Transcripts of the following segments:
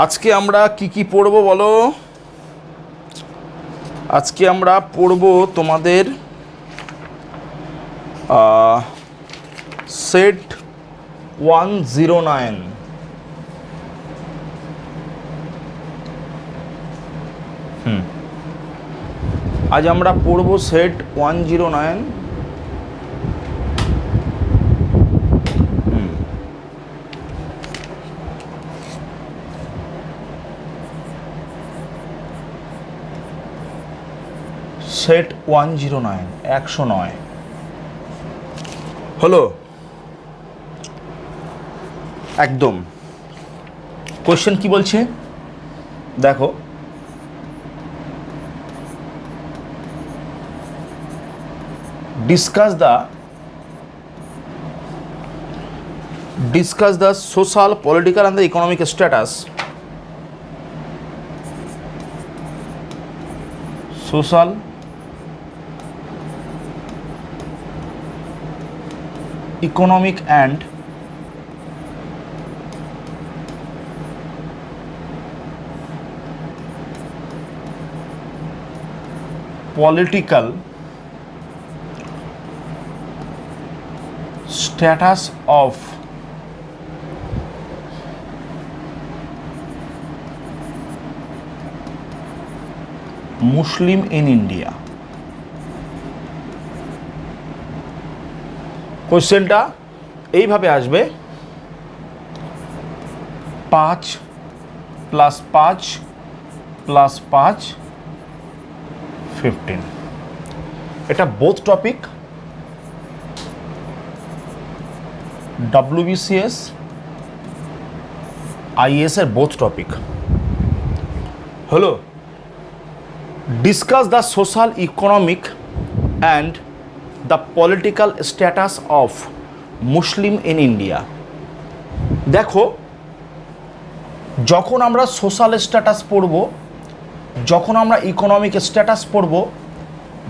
আজকে আমরা কি পড়ব বলো? আজকে আমরা পড়ব তোমাদের সেট 109। আজ আমরা পড়ব সেট 109। সেট 109 109 হলো একদম। কোশ্চেন কি বলছে দেখো, discuss the social, political and the economic status, social, economic and political status of Muslim in India। কোশ্চেনটা এইভাবে আসবে, 5 + 5 + 5 15। এটা বোথ টপিক, WBCS IAS এর বোথ টপিক হলো discuss the social, economic and the political status of Muslim in India. দেখো, যখন আমরা social status পড়ব, যখন আমরা ইকোনমিক স্ট্যাটাস পড়ব,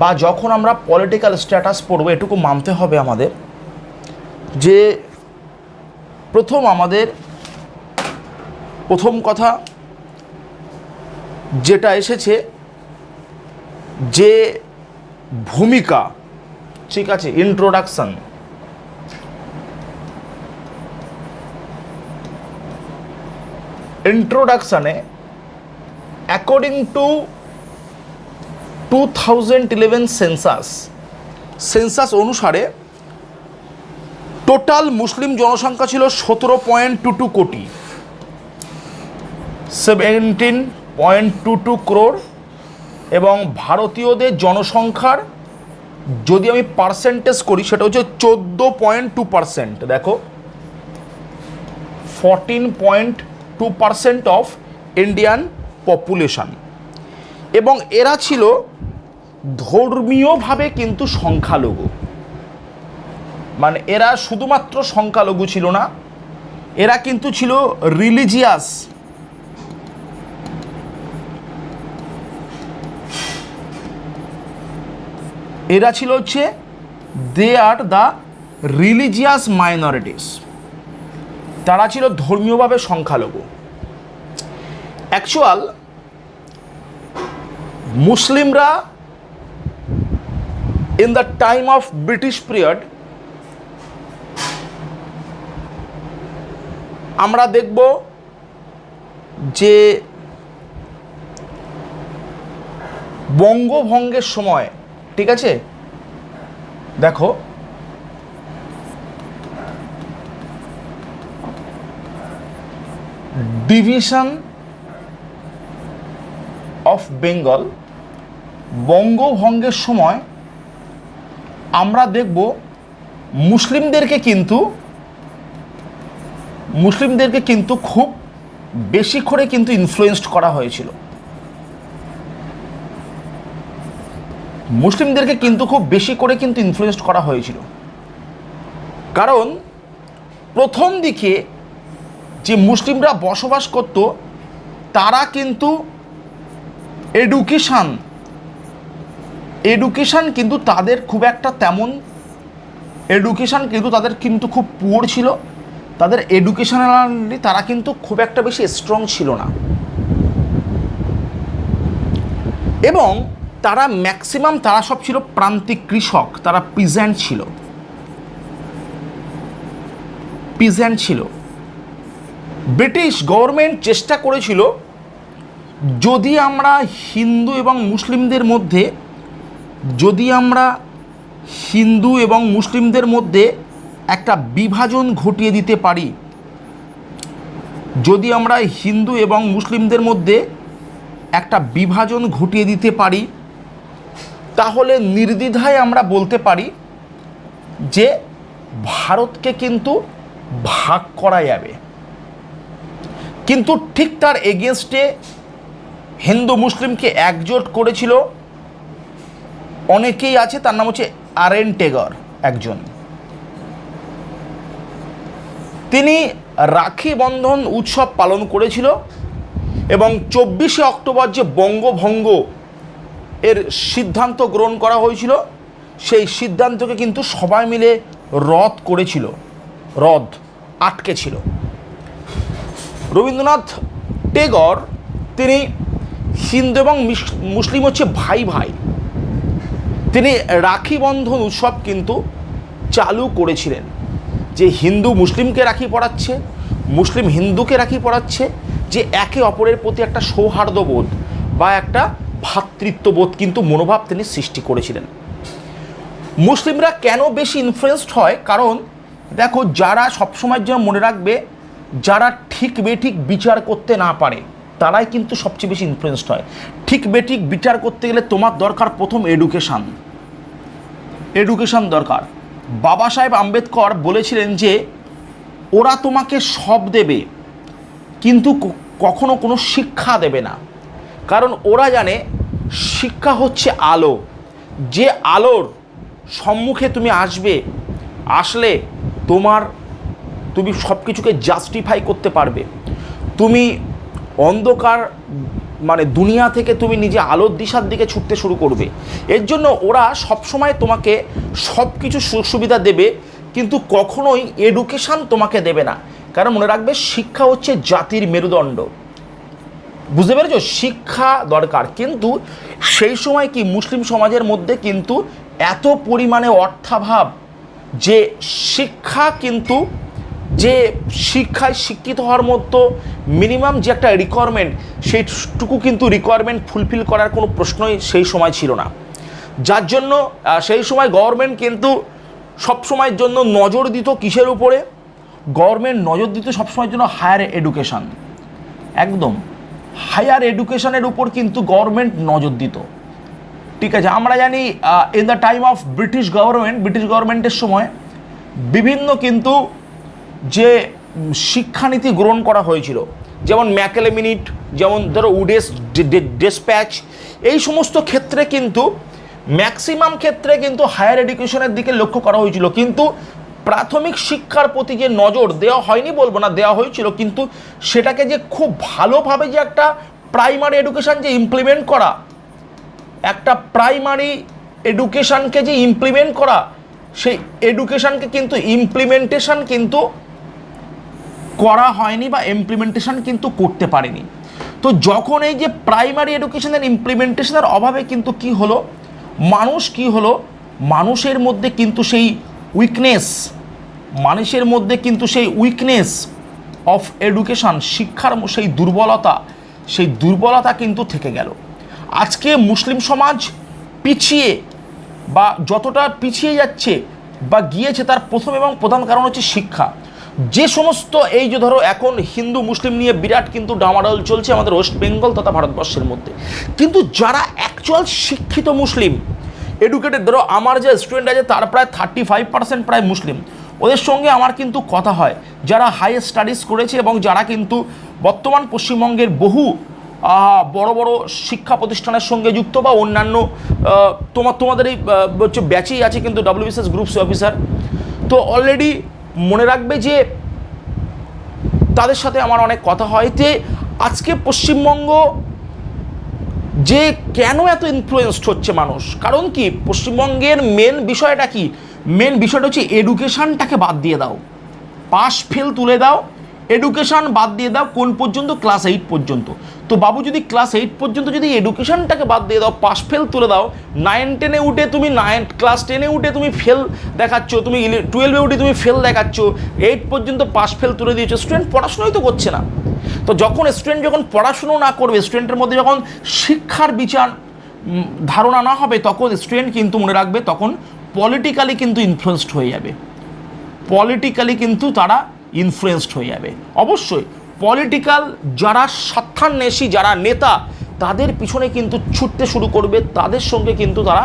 বা যখন আমরা পলিটিক্যাল স্ট্যাটাস পড়ব, এটুকু মানতে হবে আমাদের যে প্রথম কথা যেটা এসেছে, যে ভূমিকা, ঠিক আছে, ইন্ট্রোডাকশানে অ্যাকর্ডিং টু 2011 সেন্সাস অনুসারে টোটাল মুসলিম জনসংখ্যা ছিল 17.22 কোটি, 17.22 crore। এবং ভারতীয়দের জনসংখ্যার যদি আমি পার্সেন্টেজ করি, সেটা হচ্ছে 14.2%। দেখো, 14.2% অফ ইন্ডিয়ান পপুলেশন। এবং এরা ছিল ধর্মীয়ভাবে কিন্তু সংখ্যালঘু, মানে এরা শুধুমাত্র সংখ্যালঘু ছিল না, এরা কিন্তু ছিল রিলিজিয়াস। এরা ছিল হচ্ছে দে আর দ্য রিলিজিয়াস মাইনরিটিস, তারা ছিল ধর্মীয়ভাবে সংখ্যালঘু। অ্যাকচুয়াল মুসলিমরা in the time of British period, আমরা দেখব যে বঙ্গভঙ্গের সময়, ঠিক আছে, দেখো ডিভিশন অফ বেঙ্গল, বঙ্গভঙ্গের সময় আমরা দেখব মুসলিমদেরকে কিন্তু খুব বেশি করে কিন্তু ইনফ্লুয়েন্সড করা হয়েছিল। মুসলিমদেরকে কিন্তু খুব বেশি করে কিন্তু ইনফ্লুয়েন্সড করা হয়েছিল, কারণ প্রথম দিকে যে মুসলিমরা বসবাস করত, তারা কিন্তু এডুকেশান কিন্তু তাদের খুব একটা তেমন, এডুকেশান কিন্তু তাদের কিন্তু খুব পুয়ার ছিল। তাদের এডুকেশনালি তারা কিন্তু খুব একটা বেশি স্ট্রং ছিল না, এবং তারা ম্যাক্সিমাম তারা সব ছিল প্রান্তিক কৃষক, তারা পিজেন্ট ছিল। ব্রিটিশ গভর্নমেন্ট চেষ্টা করেছিল যদি আমরা হিন্দু এবং মুসলিমদের মধ্যে একটা বিভাজন ঘটিয়ে দিতে পারি, তাহলে নির্দ্বিধায় আমরা বলতে পারি যে ভারতকে কিন্তু ভাগ করা যাবে। কিন্তু ঠিক তার এগেনস্টে হিন্দু মুসলিমকে একজোট করেছিল অনেকেই আছে, তার নাম হচ্ছে আর.এন. টেগর একজন। তিনি রাখি বন্ধন উৎসব পালন করেছিল এবং 24শে অক্টোবর যে বঙ্গভঙ্গ এর সিদ্ধান্ত গ্রহণ করা হয়েছিল, সেই সিদ্ধান্তকে কিন্তু সবাই মিলে রদ আটকে ছিল। রবীন্দ্রনাথ টেগর তিনি হিন্দু এবং মুসলিম হচ্ছে ভাই ভাই, তিনি রাখি বন্ধন উৎসব কিন্তু চালু করেছিলেন, যে হিন্দু মুসলিমকে রাখি পরাচ্ছে, মুসলিম হিন্দুকে রাখি পরাচ্ছে, যে একে অপরের প্রতি একটা সৌহার্দ্যবোধ বা একটা ভ্রাতৃত্ববোধ কিন্তু মনোভাব তিনি সৃষ্টি করেছিলেন। মুসলিমরা কেন বেশি ইনফ্লুয়েসড হয়? কারণ দেখো, যারা সবসময়ের জন্য মনে রাখবে, যারা ঠিক বেঠিক বিচার করতে না পারে তারাই কিন্তু সবচেয়ে বেশি ইনফ্লুয়েসড হয়। ঠিক বেঠিক বিচার করতে গেলে তোমার দরকার প্রথম এডুকেশান দরকার। বাবা সাহেব আম্বেদকর বলেছিলেন যে ওরা তোমাকে সব দেবে কিন্তু কখনো কোনো শিক্ষা দেবে না, কারণ ওরা জানে শিক্ষা হচ্ছে আলো, যে আলোর সম্মুখে তুমি আসলে তুমি সব কিছুকে জাস্টিফাই করতে পারবে, তুমি অন্ধকার দুনিয়া থেকে তুমি নিজে আলোর দিশার দিকে ছুটতে শুরু করবে। এর জন্য ওরা সবসময় তোমাকে সব কিছু সুবিধা দেবে, কিন্তু কখনোই এডুকেশান তোমাকে দেবে না। কারণ মনে রাখবে, শিক্ষা হচ্ছে জাতির মেরুদণ্ড, বুঝতে পেরেছ? শিক্ষা দরকার। কিন্তু সেই সময় কি মুসলিম সমাজের মধ্যে কিন্তু এত পরিমাণে অর্থাভাব যে শিক্ষায় শিক্ষিত হওয়ার মতো মিনিমাম যে একটা রিকোয়ারমেন্ট, সেইটুকু কিন্তু রিকোয়ারমেন্ট ফুলফিল করার কোনো প্রশ্নই সেই সময় ছিল না। যার জন্য সেই সময় গভর্নমেন্ট কিন্তু সবসময়ের জন্য নজর দিত কিসের উপরে? গভর্নমেন্ট নজর দিত সবসময়ের জন্য হায়ার এডুকেশান, একদম হায়ার এডুকেশানের উপর কিন্তু গভর্নমেন্ট নজর দিত। ঠিক আছে, আমরা জানি in the time of British গভর্নমেন্টের সময় বিভিন্ন কিন্তু যে শিক্ষানীতি গ্রহণ করা হয়েছিল, যেমন ম্যাকলে মিনিট, যেমন ধরো উডেস ডেসপ্যাচ, এই সমস্ত ক্ষেত্রে কিন্তু ম্যাক্সিমাম ক্ষেত্রে কিন্তু হায়ার এডুকেশনের দিকে লক্ষ্য করা হয়েছিল। কিন্তু প্রাথমিক শিক্ষার প্রতি যে নজর দেওয়া হয়নি বলবো না, দেওয়া হয়েছিল, কিন্তু সেটাকে যে খুব ভালোভাবে যে একটা প্রাইমারি এডুকেশান যে ইমপ্লিমেন্ট করা, একটা প্রাইমারি এডুকেশানকে যে ইমপ্লিমেন্ট করা, সেই এডুকেশানকে কিন্তু ইমপ্লিমেন্টেশন কিন্তু করা হয়নি বা ইমপ্লিমেন্টেশন কিন্তু করতে পারেনি। তো যখন এই যে প্রাইমারি এডুকেশনের ইমপ্লিমেন্টেশনের অভাবে কিন্তু মানুষের মধ্যে কিন্তু সেই উইকনেস অফ এডুকেশন, শিক্ষার সেই দুর্বলতা কিন্তু থেকে গেল। আজকে মুসলিম সমাজ পিছিয়ে বা যতটা পিছিয়ে যাচ্ছে বা গিয়েছে, তার প্রথম এবং প্রধান কারণ হচ্ছে শিক্ষা। যে সমস্ত এই যে ধরো এখন হিন্দু মুসলিম নিয়ে বিরাট কিন্তু ডামাডোল চলছে আমাদের ওয়েস্ট বেঙ্গল তথা ভারতবর্ষের মধ্যে, কিন্তু যারা অ্যাকচুয়াল শিক্ষিত মুসলিম এডুকেটেড, ধরো আমার যে স্টুডেন্ট আছে তার প্রায় 35% প্রায় মুসলিম, ওদের সঙ্গে আমার কিন্তু কথা হয়, যারা হাই স্টাডিজ করেছে এবং যারা কিন্তু বর্তমান পশ্চিমবঙ্গের বহু বড় বড় শিক্ষা প্রতিষ্ঠানের সঙ্গে যুক্ত বা অন্যান্য তোমাদের এই হচ্ছে ব্যাচেই আছে কিন্তু WBCS গ্রুপ সি অফিসার। তো অলরেডি মনে রাখবে যে তাদের সাথে আমার অনেক কথা হয় যে আজকে পশ্চিমবঙ্গ যে কেন এত ইনফ্লুয়েসড হচ্ছে মানুষ, কারণ কি পশ্চিমবঙ্গের মেন বিষয়টা হচ্ছে এডুকেশানটাকে বাদ দিয়ে দাও। পাস ফেল তুলে দাও, এডুকেশান বাদ দিয়ে দাও কোন পর্যন্ত, ক্লাস 8 পর্যন্ত। তো বাবু যদি ক্লাস 8 পর্যন্ত যদি এডুকেশানটাকে বাদ দিয়ে দাও, পাস ফেল তুলে দাও, 9-10-এ উঠে তুমি ক্লাস 10-এ উঠে তুমি ফেল দেখাচ্ছ, তুমি 12-এ উঠে তুমি ফেল দেখাচ্ছ, 8 পর্যন্ত পাস ফেল তুলে দিয়েছো, স্টুডেন্ট পড়াশোনাই তো করছে না। তো যখন স্টুডেন্ট যখন পড়াশুনো না করবে, স্টুডেন্টের মধ্যে যখন শিক্ষার বিচার ধারণা না হবে, তখন স্টুডেন্ট কিন্তু মনে রাখবে তখন পলিটিক্যালি কিন্তু ইনফ্লুয়েসড হয়ে যাবে, পলিটিক্যালি কিন্তু তারা ইনফ্লুয়েসড হয়ে যাবে। অবশ্যই পলিটিক্যাল যারা স্বার্থান্বেষী যারা নেতা, তাদের পিছনে কিন্তু ছুটতে শুরু করবে, তাদের সঙ্গে কিন্তু তারা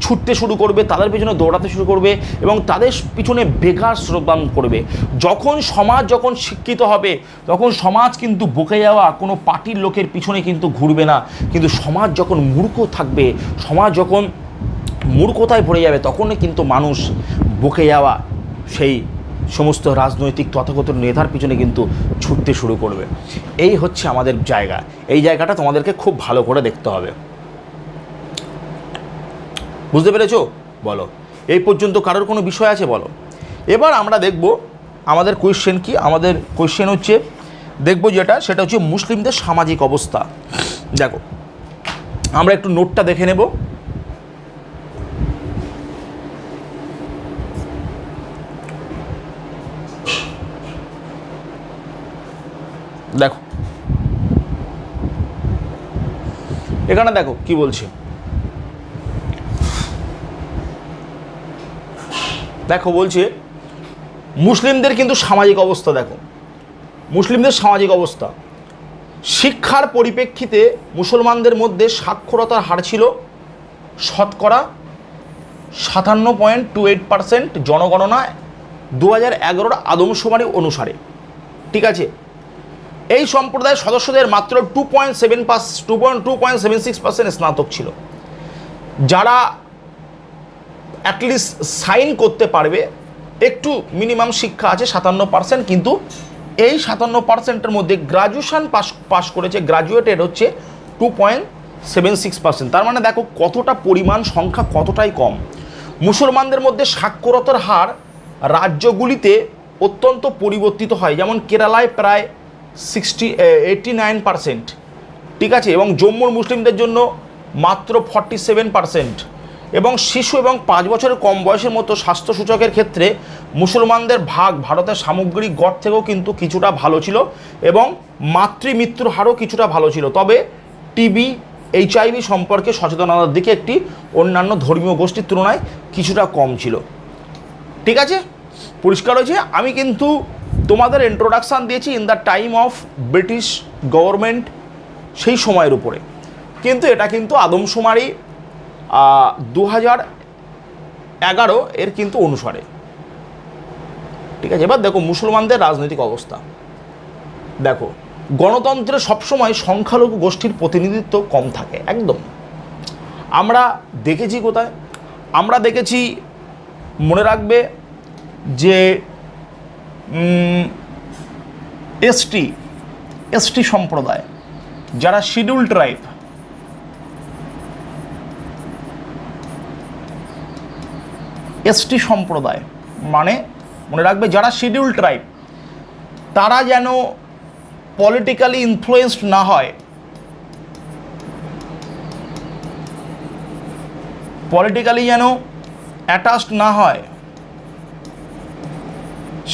ছুটতে শুরু করবে, তাদের পিছনে দৌড়াতে শুরু করবে এবং তাদের পিছনে বেকার শ্রমদান করবে। যখন সমাজ যখন শিক্ষিত হবে, তখন সমাজ কিন্তু বকে যাওয়া কোনো পার্টির লোকের পিছনে কিন্তু ঘুরবে না। কিন্তু সমাজ যখন মূর্খ থাকবে, সমাজ যখন মূর্খতায় ভরে যাবে, তখনই কিন্তু মানুষ বকে যাওয়া সেই সমস্ত রাজনৈতিক তথাকথিত নেতার পিছনে কিন্তু ছুটতে শুরু করবে। এই হচ্ছে আমাদের জায়গা, এই জায়গাটা তোমাদেরকে খুব ভালো করে দেখতে হবে। বুঝতে পেরেছো? বলো, এই পর্যন্ত কারোর কোনো বিষয় আছে? বলো। এবার আমরা দেখব আমাদের কোয়েশ্চেন কি। আমাদের কোয়েশ্চেন হচ্ছে দেখব সেটা হচ্ছে মুসলিমদের সামাজিক অবস্থা। দেখো, আমরা একটু নোটটা দেখে নেব। দেখো এখানে দেখো কি বলছে, দেখো বলছে মুসলিমদের কিন্তু সামাজিক অবস্থা। দেখো মুসলিমদের সামাজিক অবস্থা, শিক্ষার পরিপ্রেক্ষিতে মুসলমানদের মধ্যে সাক্ষরতার হার ছিল শতকরা 57.28% জনগণনা 2011 আদমশুমারি অনুসারে। ঠিক আছে, এই সম্প্রদায়ের সদস্যদের মাত্র 2.76% স্নাতক ছিল। যারা অ্যাটলিস্ট সাইন করতে পারবে, একটু মিনিমাম শিক্ষা আছে 57%, কিন্তু এই 57%-এর মধ্যে গ্রাজুয়েশন পাস করেছে, গ্রাজুয়েটেড হচ্ছে 2.76%। তার মানে দেখো কতটা পরিমাণ সংখ্যা কতটাই কম। মুসলমানদের মধ্যে সাক্ষরতার হার রাজ্যগুলিতে অত্যন্ত পরিবর্তিত হয়, যেমন কেরালায় প্রায় 89%। ঠিক আছে, এবং জম্মুর মুসলিমদের জন্য মাত্র 47%। এবং শিশু এবং 5 বছরের কম বয়সের মতো স্বাস্থ্য সূচকের ক্ষেত্রে মুসলমানদের ভাগ ভারতের সামগ্রিক গড় থেকেও কিন্তু কিছুটা ভালো ছিল এবং মাতৃমৃত্যুর হারও কিছুটা ভালো ছিল। তবে টিবি, HIV সম্পর্কে সচেতনতার দিকে একটি অন্যান্য ধর্মীয় গোষ্ঠীর তুলনায় কিছুটা কম ছিল। ঠিক আছে, পরিষ্কার হয়েছে। আমি কিন্তু তোমাদের ইন্ট্রোডাকশান দিয়েছি in the time of British government, সেই সময়ের উপরে, কিন্তু এটা কিন্তু আদমশুমারি 2011 এর কিন্তু অনুসারে। ঠিক আছে, এবার দেখো মুসলমানদের রাজনৈতিক অবস্থা। দেখো গণতন্ত্রে সবসময় সংখ্যালঘু গোষ্ঠীর প্রতিনিধিত্ব কম থাকে, একদম। আমরা দেখেছি কোথায়, আমরা দেখেছি মনে রাখবে যে এসটি সম্প্রদায়, যারা শিডিউল ট্রাইব, এসটি সম্প্রদায় মানে মনে রাখবে যারা শিডিউল ট্রাইব, তারা যেন পলিটিক্যালি ইনফ্লুয়েসড না হয়, পলিটিক্যালি যেন অ্যাটাচড না হয়,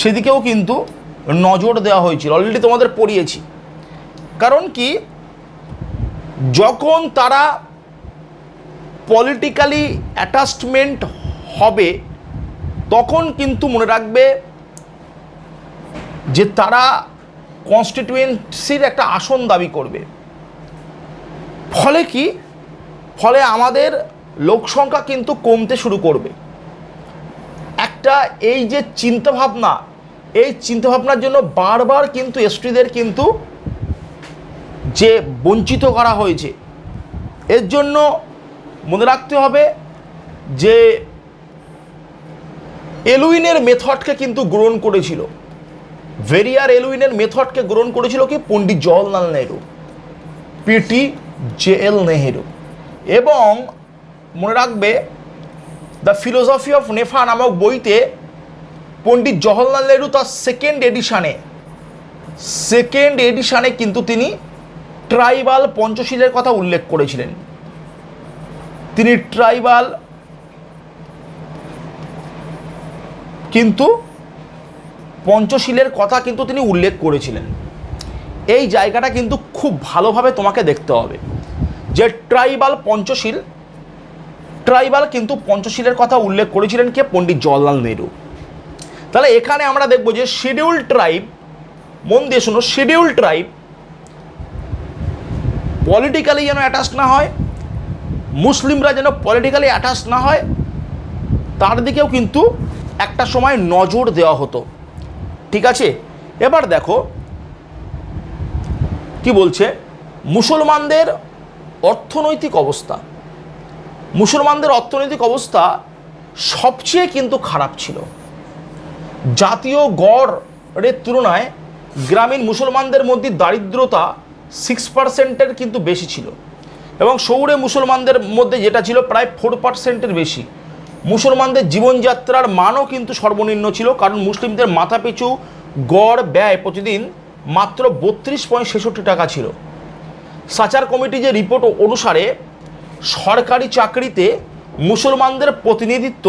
সেদিকেও কিন্তু নজর দেওয়া হয়েছিল। অলরেডি তোমাদের পড়িয়েছি। কারণ কি, যখন তারা পলিটিক্যালি অ্যাটাচমেন্ট হবে, তখন কিন্তু মনে রাখবে যে তারা কনস্টিটিউয়েন্সির একটা আসন দাবি করবে। ফলে কি, ফলে আমাদের লোকসংখ্যা কিন্তু কমতে শুরু করবে। একটা এই যে চিন্তাভাবনা, এই চিন্তাভাবনার জন্য বারবার কিন্তু এসটিদের কিন্তু যে বঞ্চিত করা হয়েছে। এর জন্য মনে রাখতে হবে যে এলুইনের মেথডকে কিন্তু গ্রহণ করেছিল, ভেরিয়ার এলুইনের মেথডকে গ্রহণ করেছিল কি পণ্ডিত জওহরলাল নেহরু, PTJL নেহেরু। এবং মনে রাখবে দ্য ফিলোসফি অফ নেফা নামক বইতে পণ্ডিত জওহরলাল নেহরু তার সেকেন্ড এডিশানে কিন্তু তিনি ট্রাইবাল পঞ্চশীলের কথা উল্লেখ করেছিলেন। তিনি ট্রাইবাল কিন্তু পঞ্চশীলের কথা কিন্তু তিনি উল্লেখ করেছিলেন। এই জায়গাটা কিন্তু খুব ভালোভাবে তোমাকে দেখতে হবে যে ট্রাইবাল কিন্তু পঞ্চশীলের কথা উল্লেখ করেছিলেন কে? পণ্ডিত জওহরলাল নেহরু। তাহলে এখানে আমরা দেখব যে শিডিউল ট্রাইব, মন দিয়ে শুনো, শিডিউল ট্রাইব পলিটিক্যালি যেন অ্যাটাচ না হয়, মুসলিমরা যেন পলিটিক্যালি অ্যাটাচ না হয়, তার দিকেও কিন্তু একটা সময় নজর দেওয়া হতো। ঠিক আছে, এবার দেখো কি বলছে, মুসলমানদের অর্থনৈতিক অবস্থা সবচেয়ে কিন্তু খারাপ ছিল। জাতীয় গড়ের তুলনায় গ্রামীণ মুসলমানদের মধ্যে দারিদ্রতা 6%-এর কিন্তু বেশি ছিল, এবং শহুরে মুসলমানদের মধ্যে যেটা ছিল প্রায় 4%-এর বেশি। মুসলমানদের জীবনযাত্রার মানও কিন্তু সর্বনিম্ন ছিল, কারণ মুসলিমদের মাথাপিছু গড় ব্যয় প্রতিদিন মাত্র 32.66 টাকা ছিল। সাচার কমিটি যে রিপোর্ট অনুসারে সরকারি চাকরিতে মুসলমানদের প্রতিনিধিত্ব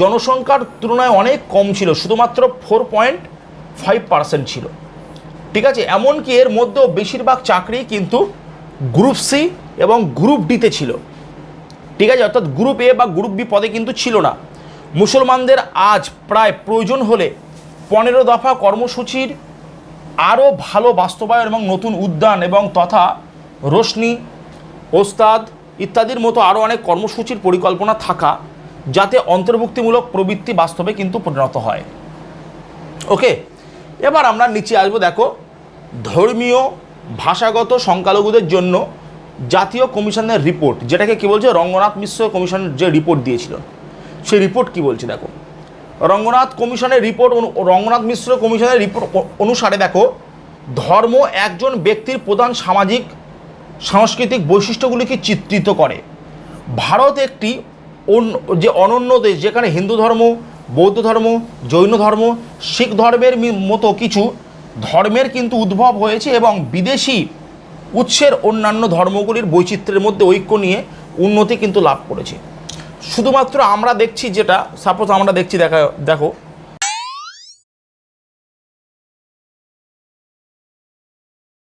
জনসংখ্যার তুলনায় অনেক কম ছিল, শুধুমাত্র 4.5% ছিল। ঠিক আছে, এমনকি এর মধ্যেও বেশিরভাগ চাকরি কিন্তু গ্রুপ সি এবং গ্রুপ ডিতে ছিল। ঠিক আছে, অর্থাৎ গ্রুপ এ বা গ্রুপ বি পদে কিন্তু ছিল না। মুসলমানদের আজ প্রায় প্রয়োজন হলে 15 দফা কর্মসূচির আরও ভালো বাস্তবায়ন এবং নতুন উদ্যান এবং তথা রোশনি, ওস্তাদ ইত্যাদির মতো আরও অনেক কর্মসূচির পরিকল্পনা থাকা, যাতে অন্তর্ভুক্তিমূলক প্রবৃত্তি বাস্তবে কিন্তু পরিণত হয়। ওকে, এবার আমরা নিচে আসবো। দেখো, ধর্মীয় ভাষাগত সংখ্যালঘুদের জন্য জাতীয় কমিশনের রিপোর্ট, যেটাকে কি বলছে, রঙ্গনাথ মিশ্র কমিশন যে রিপোর্ট দিয়েছিল, সেই রিপোর্ট কি বলছে দেখো। রঙ্গনাথ মিশ্র কমিশনের রিপোর্ট অনুসারে দেখো, ধর্ম একজন ব্যক্তির প্রধান সামাজিক সাংস্কৃতিক বৈশিষ্ট্যগুলিকে চিত্রিত করে। ভারত একটি যে অনন্য দেশ, যেখানে হিন্দু ধর্ম, বৌদ্ধ ধর্ম, জৈন ধর্ম, শিখ ধর্মের মতো কিছু ধর্মের কিন্তু উদ্ভব হয়েছে, এবং বিদেশি উৎসের অন্যান্য ধর্মগুলির বৈচিত্র্যের মধ্যে ঐক্য নিয়ে উন্নতি কিন্তু লাভ করেছে। শুধুমাত্র আমরা দেখছি যেটা, সাপোজ আমরা দেখছি দেখো